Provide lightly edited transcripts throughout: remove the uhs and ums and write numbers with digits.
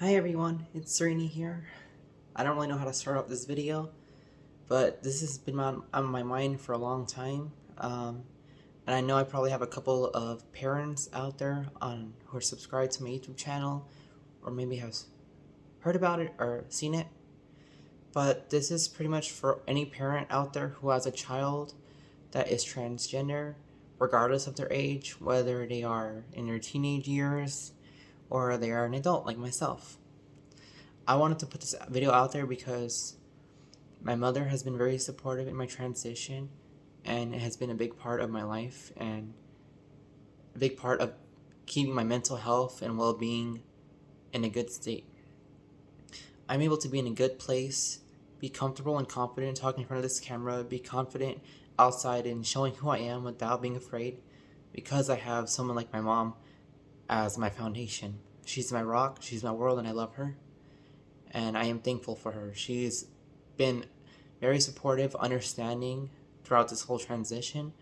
Hi everyone, it's Sereni here. I don't really know how to start out this video, but this has been on my mind for a long time. And I know I probably have a couple of parents out there who are subscribed to my YouTube channel, or maybe have heard about it or seen it. But this is pretty much for any parent out there who has a child that is transgender, regardless of their age, whether they are in their teenage years or they are an adult like myself. I wanted to put this video out there because my mother has been very supportive in my transition, and it has been a big part of my life and a big part of keeping my mental health and well-being in a good state. I'm able to be in a good place, be comfortable and confident talking in front of this camera, be confident outside and showing who I am without being afraid, because I have someone like my mom as my foundation. She's my rock, she's my world, and I love her. And I am thankful for her. She's been very supportive, understanding throughout this whole transition,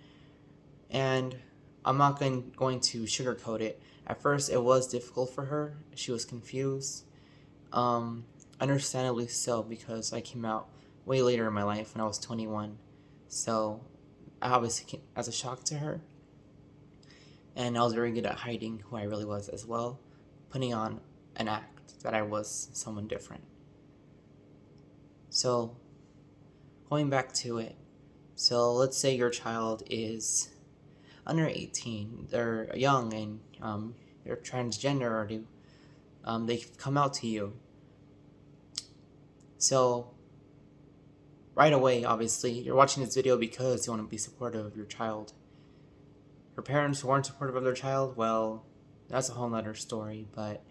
and I'm not going to sugarcoat it. At first, it was difficult for her. She was confused, understandably so, because I came out way later in my life when I was 21. So I obviously came as a shock to her, and I was very good at hiding who I really was as well, putting on an act that I was someone different. So, going back to it, so let's say your child is under 18, they're young and they're transgender, or they've come out to you. So, right away, obviously, you're watching this video because you want to be supportive of your child. For parents who aren't supportive of their child, well, that's a whole nother story, but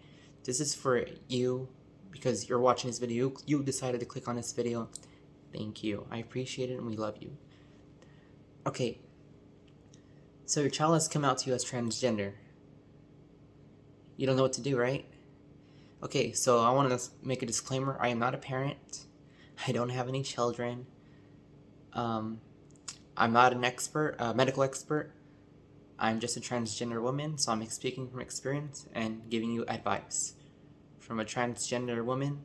this is for you because you're watching this video. You decided to click on this video. Thank you. I appreciate it and we love you. Okay, so your child has come out to you as transgender. You don't know what to do, right? Okay, so I want to make a disclaimer. I am not a parent. I don't have any children. I'm not an expert, medical expert. I'm just a transgender woman, so I'm speaking from experience and giving you advice. From a transgender woman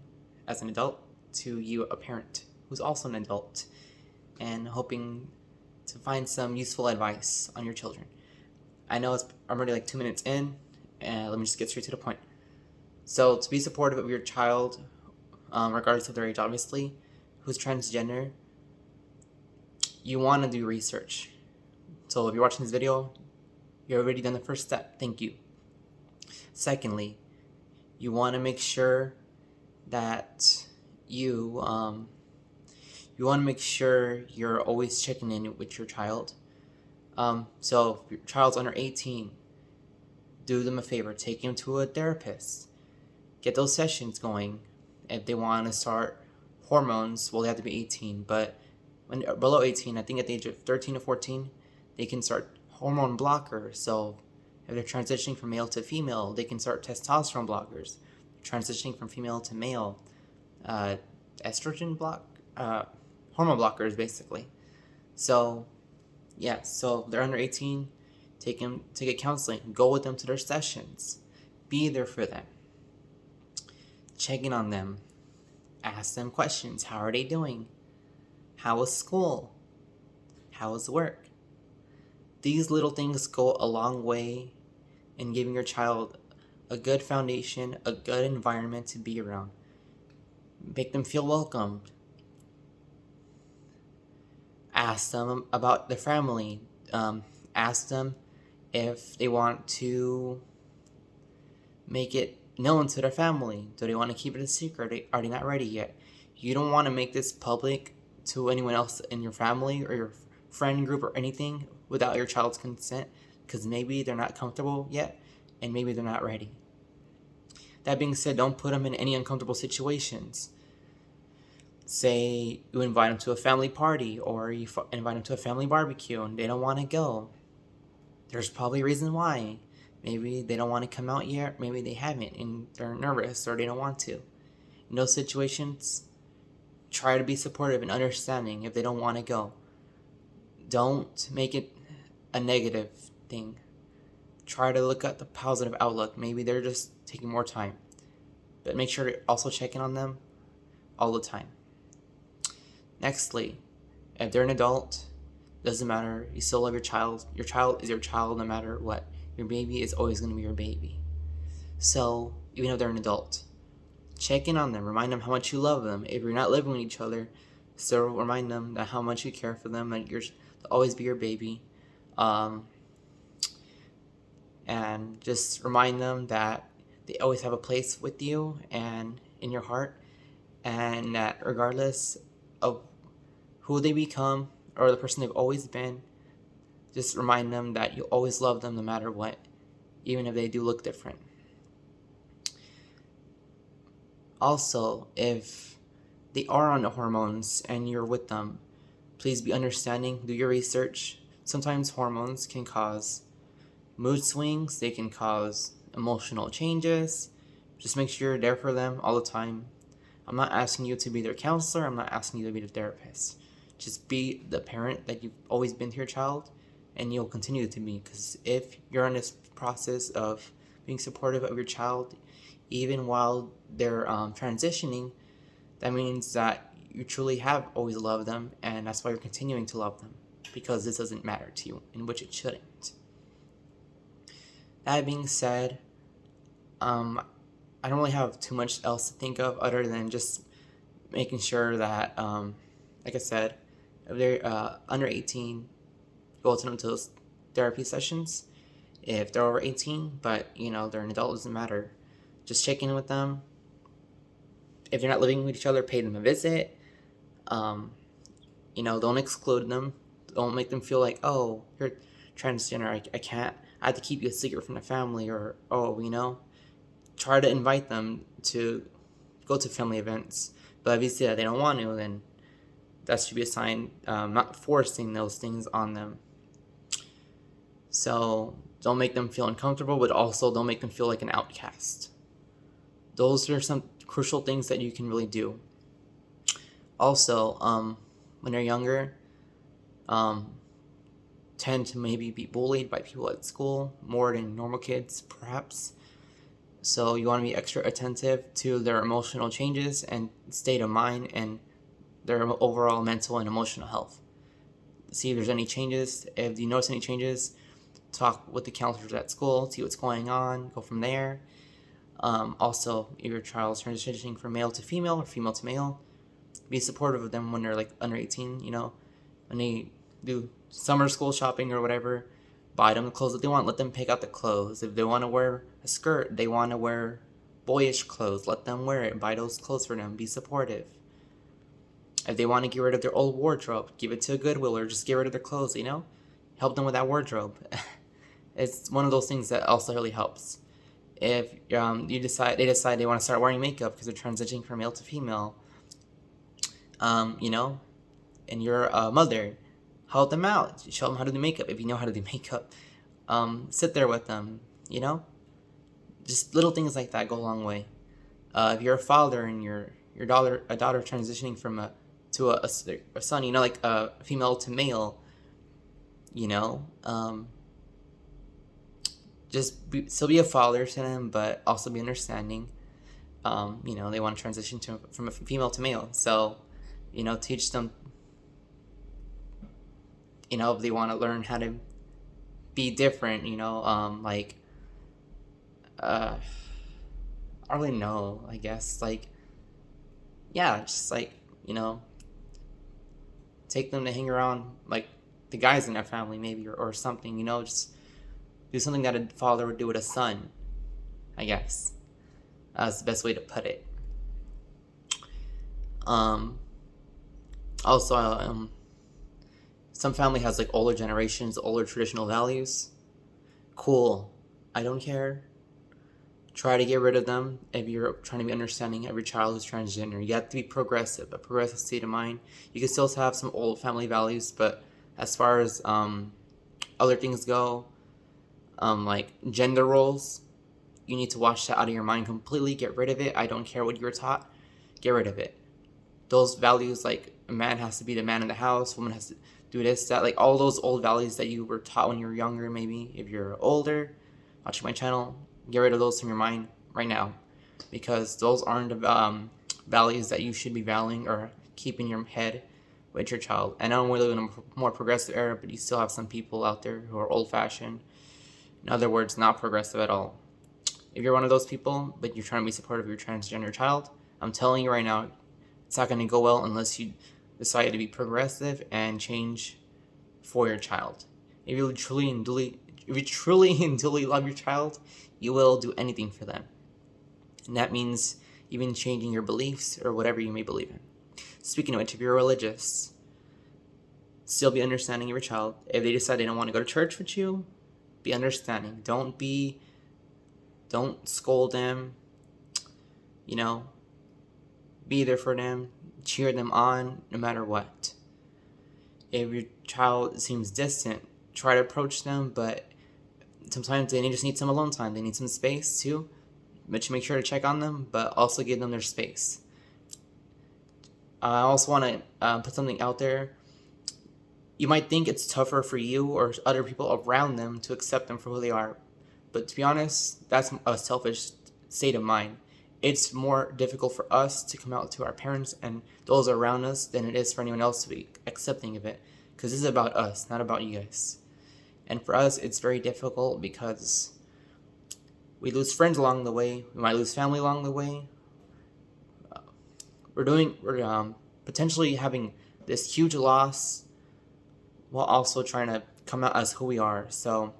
as an adult to you, a parent who's also an adult, and hoping to find some useful advice on your children. I know I'm already like 2 minutes in, and let me just get straight to the point. So, to be supportive of your child, regardless of their age, obviously, who's transgender, you want to do research. So, if you're watching this video, you've already done the first step. Thank you. Secondly, you want to make sure that you want to make sure you're always checking in with your child. So if your child's under 18, do them a favor, take them to a therapist, get those sessions going. If they want to start hormones, well, they have to be 18, but when they're below 18, I think at the age of 13 or 14, they can start hormone blockers. So if they're transitioning from male to female, they can start testosterone blockers. Transitioning from female to male, estrogen hormone blockers, basically. So, yeah, so they're under 18, take them to get counseling, go with them to their sessions, be there for them, check in on them, ask them questions. How are they doing? How was school? How was work? These little things go a long way in giving your child a good foundation, a good environment to be around. Make them feel welcomed. Ask them about their family. Ask them if they want to make it known to their family. Do they want to keep it a secret? Are they not ready yet? You don't want to make this public to anyone else in your family or your friend group or anything without your child's consent, because maybe they're not comfortable yet and maybe they're not ready. That being said, don't put them in any uncomfortable situations. Say you invite them to a family party or you invite them to a family barbecue and they don't want to go. There's probably a reason why. Maybe they don't want to come out yet, maybe they haven't and they're nervous or they don't want to. In those situations, try to be supportive and understanding if they don't want to go. Don't make it a negative thing. Try to look at the positive outlook. Maybe they're just taking more time. but make sure to also check in on them all the time. Nextly, if they're an adult, doesn't matter, you still love your child. Your child is your child no matter what. Your baby is always going to be your baby. So, even if they're an adult, check in on them, remind them how much you love them. If you're not living with each other, still remind them that how much you care for them, that they'll always be your baby. And just remind them that they always have a place with you and in your heart, and that regardless of who they become or the person they've always been, just remind them that you always love them no matter what, even if they do look different. Also, if they are on the hormones and you're with them, please be understanding, do your research. Sometimes hormones can cause mood swings, they can cause emotional changes. Just make sure you're there for them all the time. I'm not asking you to be their counselor, I'm not asking you to be the therapist. Just be the parent that you've always been to your child, and you'll continue to be, because if you're in this process of being supportive of your child, even while they're transitioning, that means that you truly have always loved them, and that's why you're continuing to love them, because this doesn't matter to you, in which it shouldn't. That being said, I don't really have too much else to think of other than just making sure that, like I said, if they're under 18, go to them to those therapy sessions. If they're over 18, but they're an adult, doesn't matter. Just check in with them. If you're not living with each other, pay them a visit. Don't exclude them. Don't make them feel like, oh, you're transgender, I can't, I have to keep you a secret from the family, or, try to invite them to go to family events. But if you see that they don't want to, then that should be a sign, not forcing those things on them. So don't make them feel uncomfortable, but also don't make them feel like an outcast. Those are some crucial things that you can really do. Also, when they're younger, tend to maybe be bullied by people at school more than normal kids, perhaps. So you want to be extra attentive to their emotional changes and state of mind and their overall mental and emotional health. See if there's any changes. If you notice any changes, talk with the counselors at school, see what's going on, go from there. Also, if your child's transitioning from male to female or female to male, be supportive of them when they're like under 18, when they do summer school shopping or whatever, buy them the clothes that they want, let them pick out the clothes. If they want to wear a skirt, they want to wear boyish clothes, let them wear it, buy those clothes for them, be supportive. If they want to get rid of their old wardrobe, give it to a Goodwill or just get rid of their clothes, help them with that wardrobe. It's one of those things that also really helps. If they decide they want to start wearing makeup because they're transitioning from male to female, and you're a mother, help them out. Show them how to do makeup if you know how to do makeup. Sit there with them, Just little things like that go a long way. If you're a father and your daughter transitioning from to a son, like a female to male, still be a father to them, but also be understanding. They want to transition from a female to male, so teach them. If they want to learn how to be different, I don't really know. I guess take them to hang around like the guys in their family, maybe, or something. Just do something that a father would do with a son, I guess. That's the best way to put it. Also, some family has older generations, older traditional values. Cool. I don't care. Try to get rid of them if you're trying to be understanding of your child who's transgender. You have to be progressive, a progressive state of mind. You can still have some old family values, but as far as other things go, like gender roles, you need to wash that out of your mind completely. Get rid of it. I don't care what you were taught. Get rid of it. Those values, like a man has to be the man in the house, woman has to do this, that, like all those old values that you were taught when you were younger, maybe if you're older, watching my channel, get rid of those from your mind right now. because those aren't values that you should be valuing or keeping your head with your child. And I know we live in a more progressive era, but you still have some people out there who are old-fashioned. In other words, not progressive at all. If you're one of those people, but you're trying to be supportive of your transgender child, I'm telling you right now, it's not going to go well unless you decide to be progressive and change for your child. If you truly and duly love your child, you will do anything for them. And that means even changing your beliefs or whatever you may believe in. Speaking of which, if you're religious, still be understanding of your child. If they decide they don't want to go to church with you, be understanding. Don't scold them. Be there for them. Cheer them on no matter what. If your child seems distant, try to approach them, but sometimes they just need some alone time. They need some space too. But you make sure to check on them, but also give them their space. I also want to put something out there. You might think it's tougher for you or other people around them to accept them for who they are. But to be honest, that's a selfish state of mind. It's more difficult for us to come out to our parents and those around us than it is for anyone else to be accepting of it. Because this is about us, not about you guys. And for us, it's very difficult because we lose friends along the way. We might lose family along the way. We're potentially having this huge loss while also trying to come out as who we are. So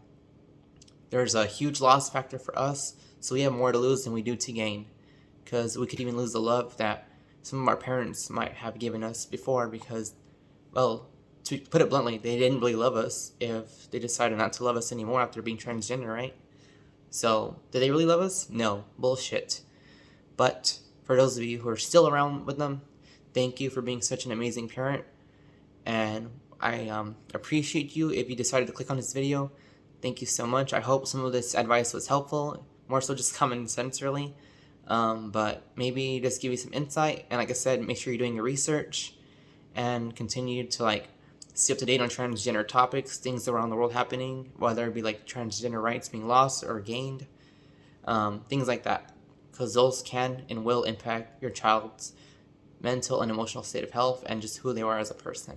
there's a huge loss factor for us. So we have more to lose than we do to gain. Because we could even lose the love that some of our parents might have given us before because, well, to put it bluntly, they didn't really love us if they decided not to love us anymore after being transgender, right? So, did they really love us? No. Bullshit. But for those of you who are still around with them, thank you for being such an amazing parent. And I appreciate you if you decided to click on this video. Thank you so much. I hope some of this advice was helpful. More so just common sense, really. But maybe just give you some insight. And like I said, make sure you're doing your research and continue to stay up to date on transgender topics, things around the world happening, whether it be transgender rights being lost or gained, things like that. Because those can and will impact your child's mental and emotional state of health and just who they are as a person.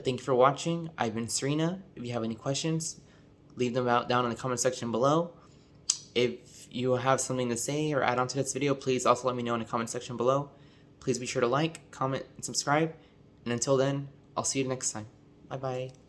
Thank you for watching. I've been Serena. If you have any questions, leave them down in the comment section below. If you have something to say or add on to this video, please also let me know in the comment section below. Please be sure to like, comment, and subscribe. And until then, I'll see you next time. Bye-bye.